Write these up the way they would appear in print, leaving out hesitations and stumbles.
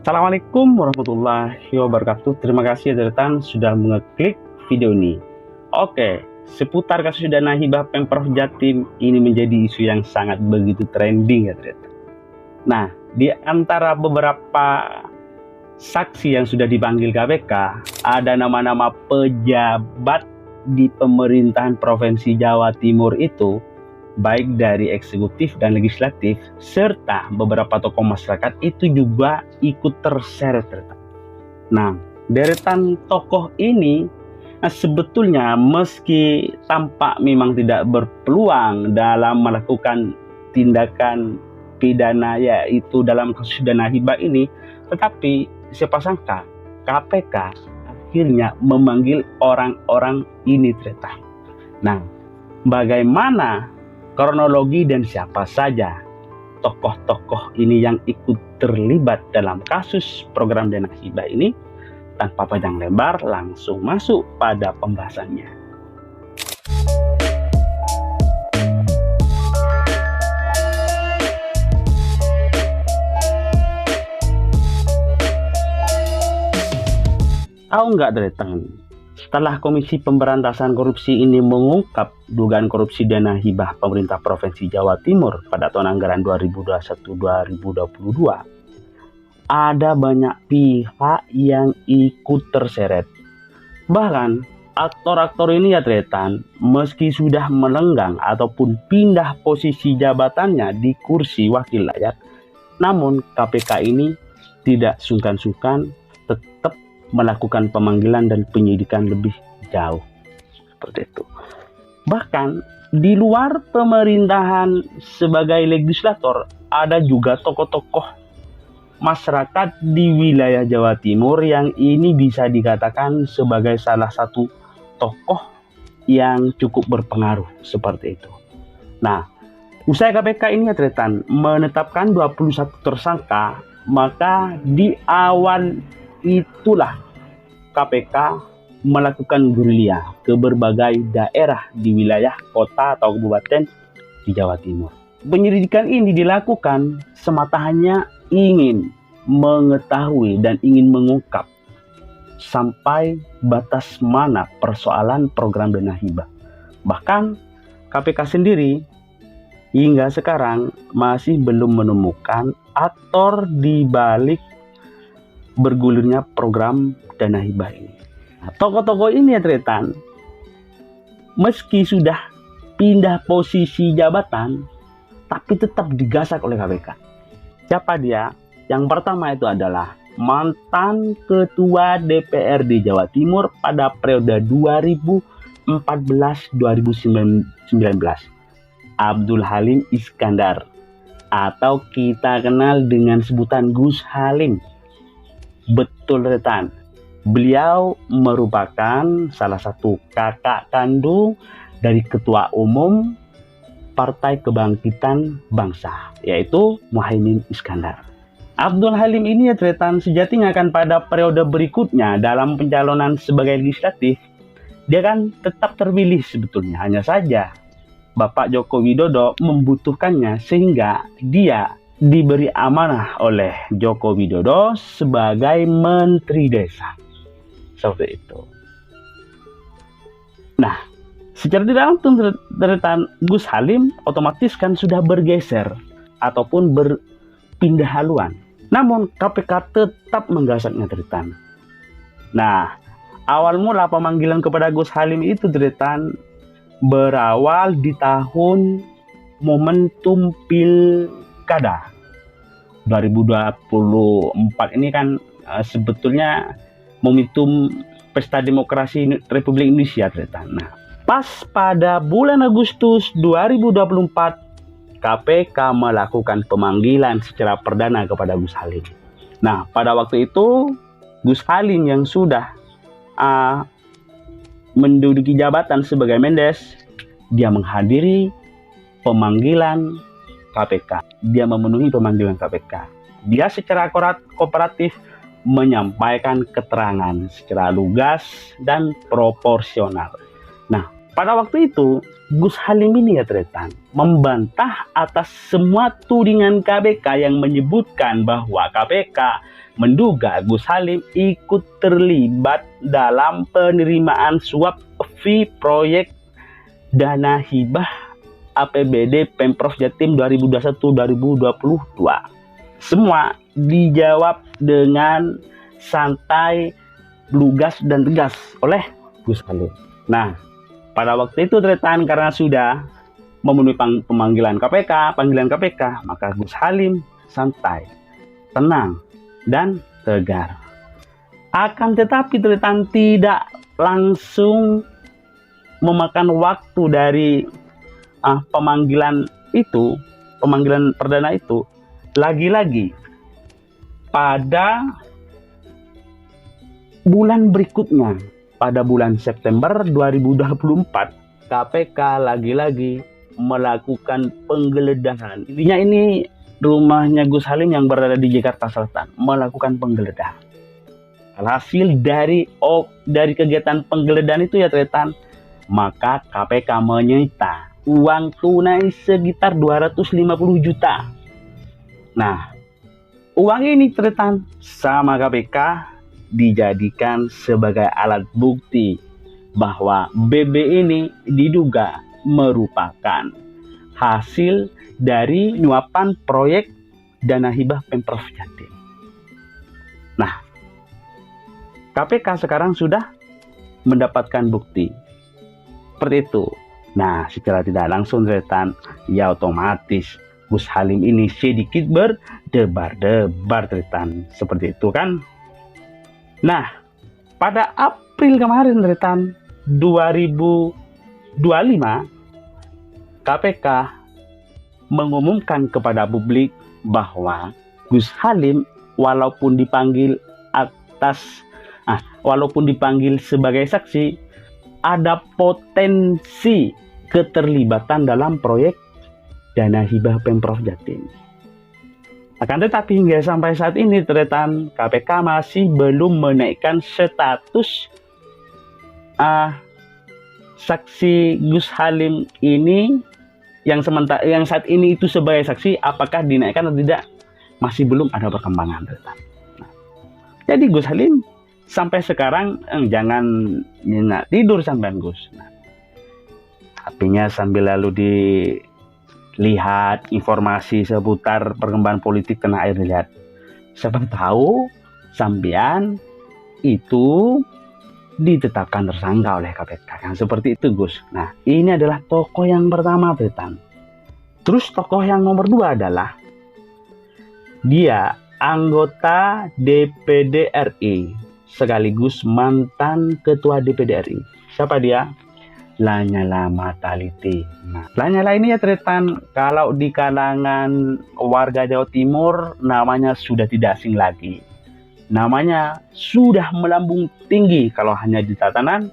Assalamualaikum warahmatullahi wabarakatuh. Terima kasih ya Deretan sudah mengeklik video ini. Oke, seputar kasus dana hibah Pemprov Jatim ini menjadi isu yang sangat begitu trending ya Deretan. Nah, di antara beberapa saksi yang sudah dipanggil KPK, ada nama-nama pejabat di pemerintahan Provinsi Jawa Timur itu, baik dari eksekutif dan legislatif, serta beberapa tokoh masyarakat itu juga ikut terseret. Nah, deretan tokoh ini sebetulnya meski tampak memang tidak berpeluang dalam melakukan tindakan pidana yaitu dalam kasus dana hibah ini, tetapi siapa sangka KPK akhirnya memanggil orang-orang ini ternyata. Nah, bagaimana kronologi dan siapa saja tokoh-tokoh ini yang ikut terlibat dalam kasus program dana hibah ini? Tanpa panjang lebar, langsung masuk pada pembahasannya. Tahu nggak Deretan? Setelah Komisi Pemberantasan Korupsi ini mengungkap dugaan korupsi dana hibah pemerintah Provinsi Jawa Timur pada tahun anggaran 2021-2022, ada banyak pihak yang ikut terseret. Bahkan aktor-aktor ini ya Tretan, meski sudah melenggang ataupun pindah posisi jabatannya di kursi wakil rakyat, namun KPK ini tidak sungkan-sungkan tetap melakukan pemanggilan dan penyidikan lebih jauh seperti itu. Bahkan di luar pemerintahan sebagai legislator, ada juga tokoh-tokoh masyarakat di wilayah Jawa Timur yang ini bisa dikatakan sebagai salah satu tokoh yang cukup berpengaruh seperti itu. Nah, usai KPK ini ya Tretan menetapkan 21 tersangka, maka di awal itulah KPK melakukan gerilya ke berbagai daerah di wilayah kota atau kabupaten di Jawa Timur. Penyelidikan ini dilakukan semata hanya ingin mengetahui dan ingin mengungkap sampai batas mana persoalan program dana hibah. Bahkan KPK sendiri hingga sekarang masih belum menemukan aktor di balik bergulirnya program dana hibah ini. Nah, tokoh-tokoh ini ya Tretan, meski sudah pindah posisi jabatan, tapi tetap digasak oleh KPK. Siapa dia? Yang pertama itu adalah mantan Ketua DPRD Jawa Timur pada periode 2014-2019, Abdul Halim Iskandar, atau kita kenal dengan sebutan Gus Halim. Betul Tretan, beliau merupakan salah satu kakak kandung dari Ketua Umum Partai Kebangkitan Bangsa, yaitu Muhaimin Iskandar. Abdul Halim ini ya Tretan, sejatinya akan pada periode berikutnya dalam pencalonan sebagai legislatif, dia kan tetap terpilih sebetulnya. Hanya saja Bapak Joko Widodo membutuhkannya sehingga dia diberi amanah oleh Joko Widodo sebagai Menteri Desa. Seperti itu. Nah, secara tidak langsung Tretan, Gus Halim otomatis kan sudah bergeser ataupun berpindah haluan. Namun KPK tetap menggasaknya Tretan. Nah, awal mula pemanggilan kepada Gus Halim itu Tretan berawal di tahun momentum Pilkada 2024 ini kan sebetulnya momentum Pesta Demokrasi Republik Indonesia Tretan. Nah, pas pada bulan Agustus 2024 KPK melakukan pemanggilan secara perdana kepada Gus Halim. Nah, pada waktu itu Gus Halim yang sudah menduduki jabatan sebagai Mendes, dia menghadiri pemanggilan KPK. Dia memenuhi pemanggilan KPK. Dia secara kooperatif menyampaikan keterangan secara lugas dan proporsional. Nah, pada waktu itu Gus Halim ini ya Tretan membantah atas semua tudingan KPK yang menyebutkan bahwa KPK menduga Gus Halim ikut terlibat dalam penerimaan suap fee proyek dana hibah APBD Pemprov Jatim 2021-2022. Semua dijawab dengan santai, lugas, dan tegas oleh Gus Halim. Nah, pada waktu itu Tretan, karena sudah memenuhi panggilan KPK, maka Gus Halim santai, tenang, dan tegar. Akan tetapi Tretan tidak langsung memakan waktu dari pemanggilan perdana itu. Lagi-lagi pada bulan berikutnya, pada bulan September 2024, KPK lagi-lagi melakukan penggeledahan. Intinya ini rumahnya Gus Halim yang berada di Jakarta Selatan, melakukan penggeledahan. Hasil dari kegiatan penggeledahan itu ya Tretan, maka KPK menyita uang tunai sekitar 250 juta. Nah, uang ini Tretan sama KPK dijadikan sebagai alat bukti bahwa BB ini diduga merupakan hasil dari nyuapan proyek dana hibah Pemprov Jatim. Nah, KPK sekarang sudah mendapatkan bukti seperti itu. Nah, secara tidak langsung Tretan, ya otomatis Gus Halim ini sedikit berdebar-debar Tretan, seperti itu kan. Nah, pada April kemarin Tretan 2025, KPK mengumumkan kepada publik bahwa Gus Halim walaupun dipanggil sebagai saksi, ada potensi keterlibatan dalam proyek dana hibah Pemprov Jatim. Akan tetapi hingga sampai saat ini Tretan, KPK masih belum menaikkan status saksi Gus Halim ini yang saat ini itu sebagai saksi, apakah dinaikkan atau tidak, masih belum ada perkembangan Tretan. Nah, jadi Gus Halim sampai sekarang jangan nyenyak tidur sampean Gus. Nah, artinya sambil lalu dilihat informasi seputar perkembangan politik tanah air, dilihat. Siapa tahu sampean itu ditetapkan tersangka oleh KPK kan, seperti itu Gus. Nah, ini adalah tokoh yang pertama Tretan. Terus tokoh yang nomor 2 adalah dia anggota DPD RI sekaligus mantan ketua DPD RI. Siapa dia? Lanyala Mataliti. Nah, Lanyala ini ya Tretan, kalau di kalangan warga Jawa Timur namanya sudah tidak asing lagi. Namanya sudah melambung tinggi kalau hanya di tatanan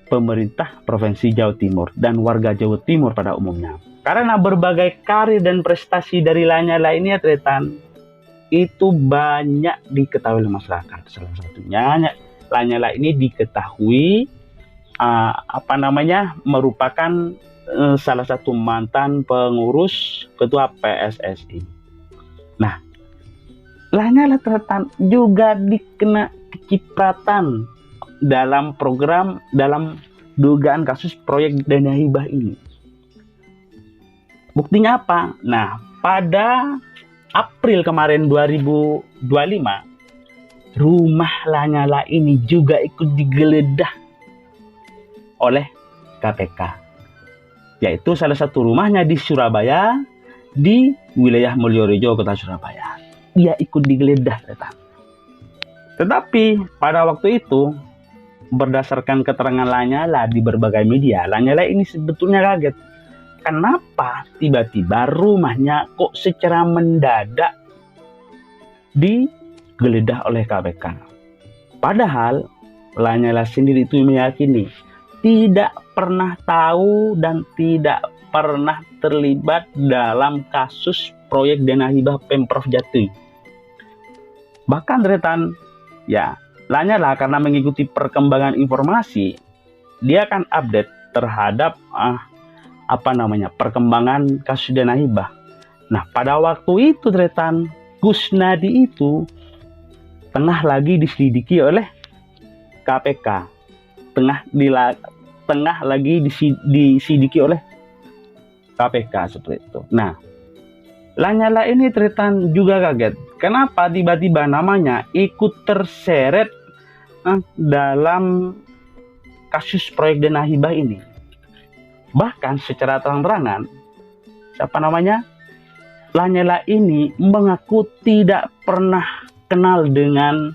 pemerintah Provinsi Jawa Timur dan warga Jawa Timur pada umumnya. Karena berbagai karir dan prestasi dari Lanyala ini ya Tretan, itu banyak diketahui oleh masyarakat. Salah satunya Lanyala ini diketahui merupakan salah satu mantan pengurus ketua PSSI. Nah, Lanyala Tretan juga dikena kecipratan dalam dugaan kasus proyek dana hibah ini. Buktinya apa? Nah, pada April kemarin 2025, rumah Lanyala ini juga ikut digeledah oleh KPK. Yaitu salah satu rumahnya di Surabaya, di wilayah Mulyorejo, kota Surabaya. Dia ikut digeledah. Tetapi pada waktu itu, berdasarkan keterangan Lanyala di berbagai media, Lanyala ini sebetulnya kaget. Kenapa tiba-tiba rumahnya kok secara mendadak digeledah oleh KPK? Padahal Lanyala sendiri itu meyakini tidak pernah tahu dan tidak pernah terlibat dalam kasus proyek dana hibah Pemprov Jatim. Bahkan Tretan, ya Lanyala karena mengikuti perkembangan informasi, dia akan update terhadap perkembangan kasus dana hibah. Nah, pada waktu itu Tretan, Kusnadi itu tengah lagi diselidiki oleh KPK, tengah lagi diselidiki oleh KPK seperti itu. Nah, Lanyala ini Tretan juga kaget. Kenapa tiba-tiba namanya ikut terseret dalam kasus proyek dana hibah ini? Bahkan secara terang-terangan, Lanyala ini mengaku tidak pernah kenal dengan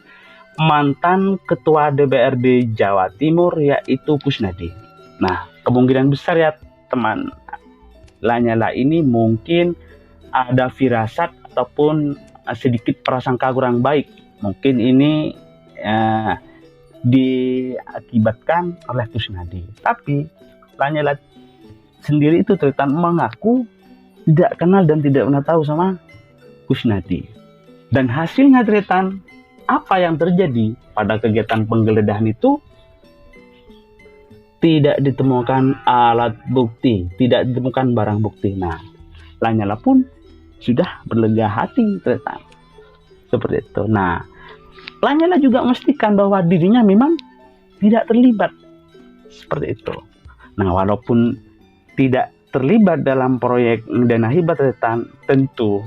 mantan ketua DPRD Jawa Timur, yaitu Kusnadi. Nah, kemungkinan besar ya teman, Lanyala ini mungkin ada firasat ataupun sedikit prasangka kurang baik. Mungkin ini diakibatkan oleh Kusnadi. Tapi Lanyala sendiri itu Tretan mengaku tidak kenal dan tidak pernah tahu sama Kusnadi. Dan hasilnya Tretan, apa yang terjadi pada kegiatan penggeledahan itu? Tidak ditemukan alat bukti, tidak ditemukan barang bukti. Nah, Lanyala pun sudah berlega hati Tretan. Seperti itu. Nah, Lanyala juga memastikan bahwa dirinya memang tidak terlibat. Seperti itu. Nah, walaupun tidak terlibat dalam proyek dana hibah Tretan, tentu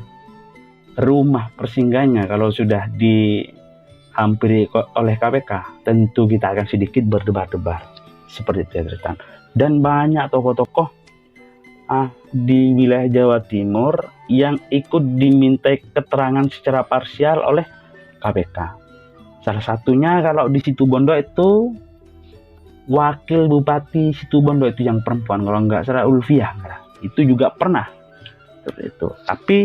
rumah persinggahannya kalau sudah dihampiri oleh KPK, tentu kita akan sedikit berdebar-debar. Seperti itu Tretan. Dan banyak tokoh-tokoh di wilayah Jawa Timur yang ikut dimintai keterangan secara parsial oleh KPK. Salah satunya kalau di Situbondo itu Wakil Bupati Situbondo itu yang perempuan, kalau nggak salah Ulfiah, itu juga pernah seperti itu. Tapi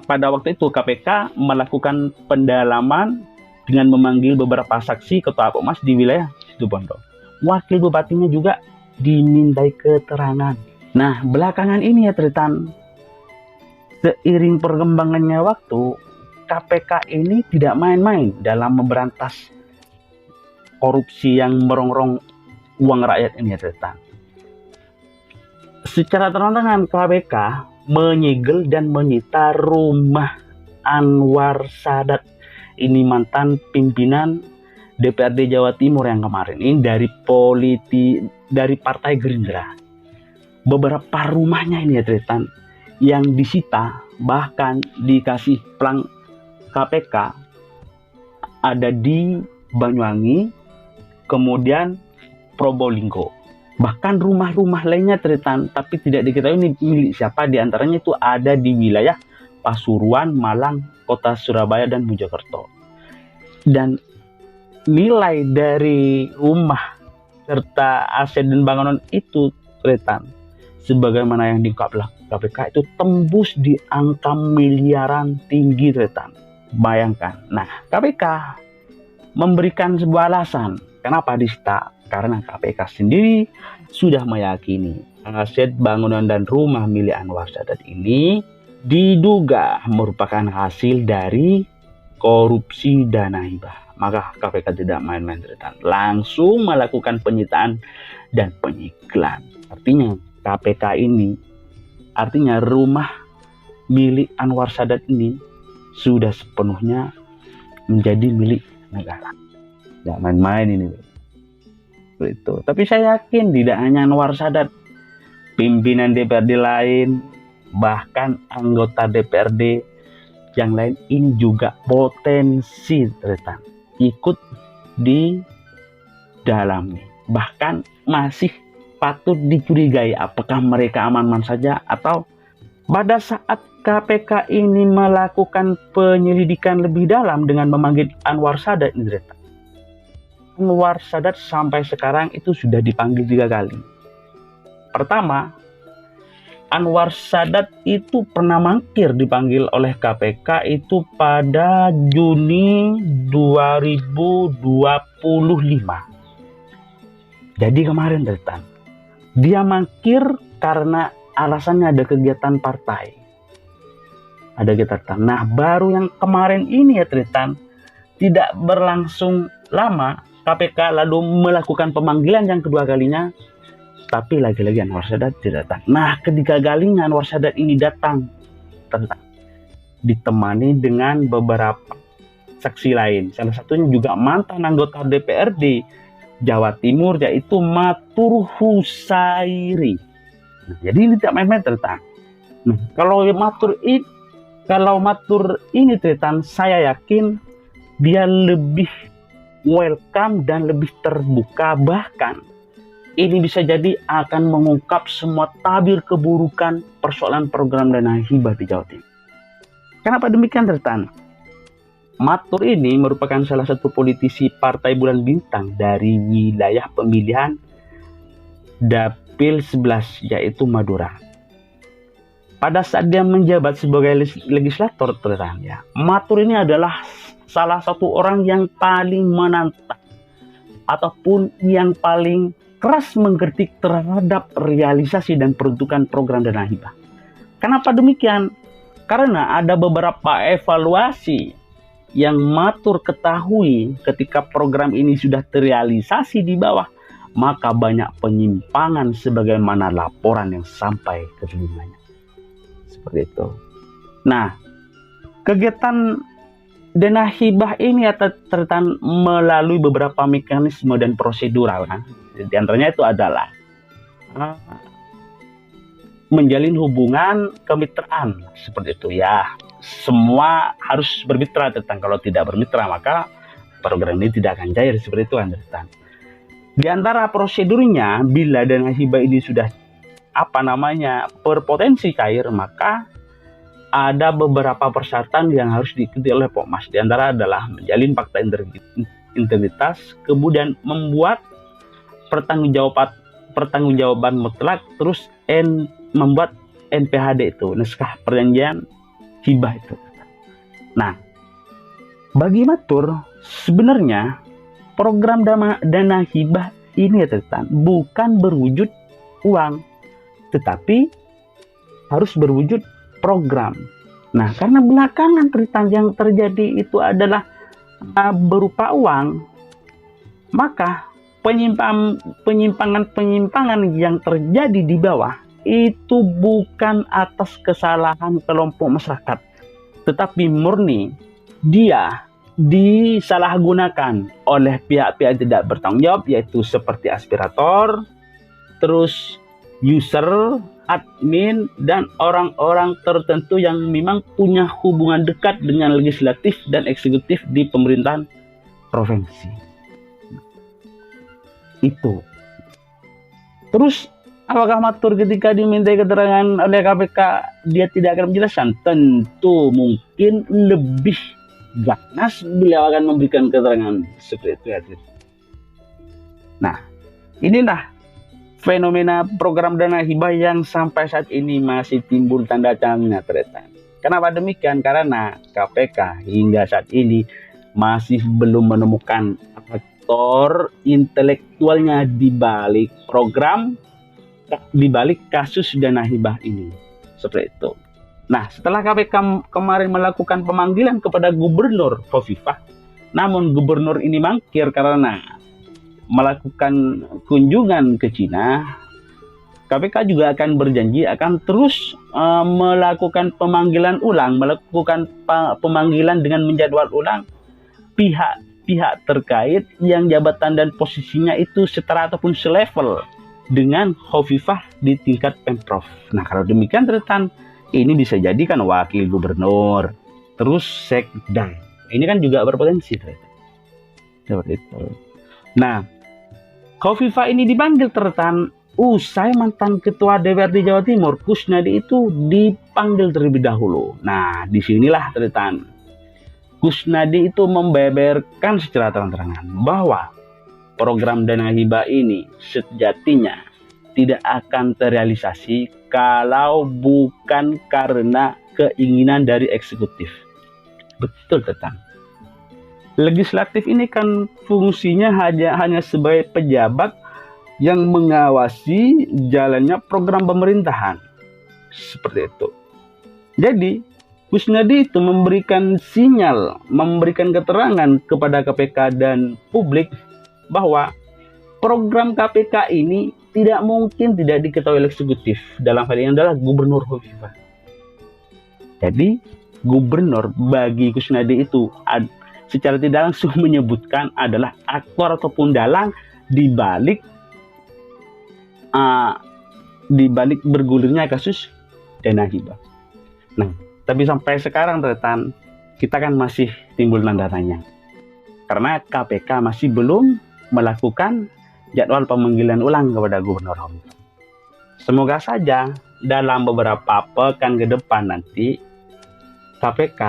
pada waktu itu KPK melakukan pendalaman dengan memanggil beberapa saksi ketua Apokmas di wilayah Situbondo. Wakil bupatinya juga dimintai keterangan. Nah, belakangan ini ya Tretan, seiring perkembangannya waktu, KPK ini tidak main-main dalam memberantas korupsi yang merongrong uang rakyat ini ya Tretan. Secara terang-terangan KPK menyegel dan menyita rumah Anwar Sadat. Ini mantan pimpinan DPRD Jawa Timur yang kemarin. Ini dari Partai Gerindra. Beberapa rumahnya ini ya Tretan yang disita, bahkan dikasih plang KPK, ada di Banyuwangi, kemudian Probolinggo. Bahkan rumah-rumah lainnya Tretan, tapi tidak diketahui ini milik siapa. Di antaranya itu ada di wilayah Pasuruan, Malang, Kota Surabaya, dan Mojokerto. Dan nilai dari rumah serta aset dan bangunan itu Tretan, sebagaimana yang diungkap KPK, itu tembus di angka miliaran tinggi Tretan. Bayangkan. Nah, KPK memberikan sebuah alasan kenapa disita. Karena KPK sendiri sudah meyakini aset bangunan dan rumah milik Anwar Sadat ini diduga merupakan hasil dari korupsi dana hibah. Maka KPK tidak main-main Tretan, langsung melakukan penyitaan dan penyegelan. Artinya KPK ini, artinya rumah milik Anwar Sadat ini sudah sepenuhnya menjadi milik negara. Tidak main-main ini. Itu. Tapi saya yakin tidak hanya Anwar Sadat, pimpinan DPRD lain, bahkan anggota DPRD yang lain ini juga potensi Tretan ikut di dalamnya. Bahkan masih patut dicurigai apakah mereka aman-aman saja, atau pada saat KPK ini melakukan penyelidikan lebih dalam dengan memanggil Anwar Sadat ini Tretan. Anwar Sadat sampai sekarang itu sudah dipanggil 3 kali. Pertama, Anwar Sadat itu pernah mangkir dipanggil oleh KPK itu pada Juni 2025. Jadi kemarin Tretan, dia mangkir karena alasannya ada kegiatan partai. Ada kegiatan. Nah, baru yang kemarin ini ya Tretan, tidak berlangsung lama KPK lalu melakukan pemanggilan yang kedua kalinya, tapi lagi-lagi Anwar Sadat tidak datang. Nah, ketiga kalinya Anwar Sadat ini datang, ditemani dengan beberapa saksi lain. Salah satunya juga mantan anggota DPRD Jawa Timur, yaitu Matur Husairi. Nah, jadi ini tidak main-main ternyata. Nah, kalau Matur ini ternyata saya yakin dia lebih welcome dan lebih terbuka, bahkan ini bisa jadi akan mengungkap semua tabir keburukan persoalan program dana hibah di Jawa Timur. Kenapa demikian ternyata? Matur ini merupakan salah satu politisi Partai Bulan Bintang dari wilayah pemilihan Dapil 11, yaitu Madura. Pada saat dia menjabat sebagai legislator terang, ya, Matur ini adalah salah satu orang yang paling menantang ataupun yang paling keras mengkritik terhadap realisasi dan peruntukan program dana hibah. Kenapa demikian? Karena ada beberapa evaluasi yang Matur ketahui ketika program ini sudah terrealisasi di bawah, maka banyak penyimpangan sebagaimana laporan yang sampai ke telinganya. Seperti itu. Nah, kegiatan dana hibah ini ternyata melalui beberapa mekanisme dan prosedural, kan? Di antaranya itu adalah menjalin hubungan kemitraan, seperti itu ya. Semua harus bermitra tentang, kalau tidak bermitra maka program ini tidak akan cair, seperti itu kan. Di antara prosedurnya, bila dana hibah ini sudah berpotensi cair, maka ada beberapa persyaratan yang harus diikuti oleh Pokmas. Di antara adalah menjalin fakta integritas, kemudian membuat pertanggungjawaban mutlak, terus membuat NPHD itu, naskah perjanjian hibah itu. Nah, bagi Matur sebenarnya program dana hibah ini ya bukan berwujud uang, tetapi harus berwujud program. Nah, karena belakangan yang terjadi itu adalah berupa uang, maka penyimpangan yang terjadi di bawah itu bukan atas kesalahan kelompok masyarakat, tetapi murni dia disalahgunakan oleh pihak-pihak yang tidak bertanggung jawab, yaitu seperti aspirator, terus user, admin, dan orang-orang tertentu yang memang punya hubungan dekat dengan legislatif dan eksekutif di pemerintahan provinsi. Itu. Terus apakah Matur ketika diminta keterangan oleh KPK dia tidak akan menjelaskan? Tentu mungkin lebih ganas beliau akan memberikan keterangan seperti itu ya. Nah, inilah fenomena program dana hibah yang sampai saat ini masih timbul tanda tanya ternyata. Kenapa demikian? Karena KPK hingga saat ini masih belum menemukan aktor intelektualnya di balik kasus dana hibah ini. Seperti itu. Nah, setelah KPK kemarin melakukan pemanggilan kepada Gubernur Khofifah, namun Gubernur ini mangkir karena melakukan kunjungan ke Cina, KPK juga akan berjanji akan terus melakukan pemanggilan dengan menjadwal ulang pihak terkait yang jabatan dan posisinya itu setara ataupun selevel dengan Khofifah di tingkat Pemprov. Nah, kalau demikian ternyata ini bisa jadikan wakil gubernur, terus sekda. Ini kan juga berpotensi ternyata. Seperti itu. Nah, Khofifah ini dipanggil ternyata usai mantan ketua DPRD Jawa Timur Kusnadi itu dipanggil terlebih dahulu. Nah, disinilah ternyata Kusnadi itu membeberkan secara terang-terangan bahwa program dana hibah ini sejatinya tidak akan terrealisasi kalau bukan karena keinginan dari eksekutif. Betul, tetang. Legislatif ini kan fungsinya hanya sebagai pejabat yang mengawasi jalannya program pemerintahan. Seperti itu. Jadi, Kusnadi itu memberikan sinyal, memberikan keterangan kepada KPK dan publik bahwa program KPK ini tidak mungkin tidak diketahui oleh eksekutif. Dalam hal ini adalah Gubernur Khofifah. Jadi Gubernur bagi Kusnadi itu secara tidak langsung menyebutkan adalah aktor ataupun dalang di balik bergulirnya kasus dana hibah. Nah, tapi sampai sekarang Tretan, kita kan masih timbul tanda tanya karena KPK masih belum melakukan jadwal pemanggilan ulang kepada Gubernur Hamzah. Semoga saja dalam beberapa pekan ke depan nanti KPK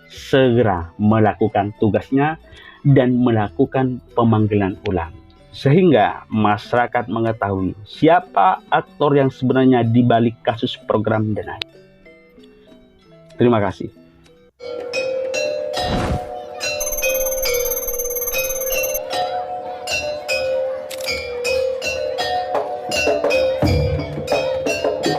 segera melakukan tugasnya dan melakukan pemanggilan ulang sehingga masyarakat mengetahui siapa aktor yang sebenarnya di balik kasus program dana. Terima kasih.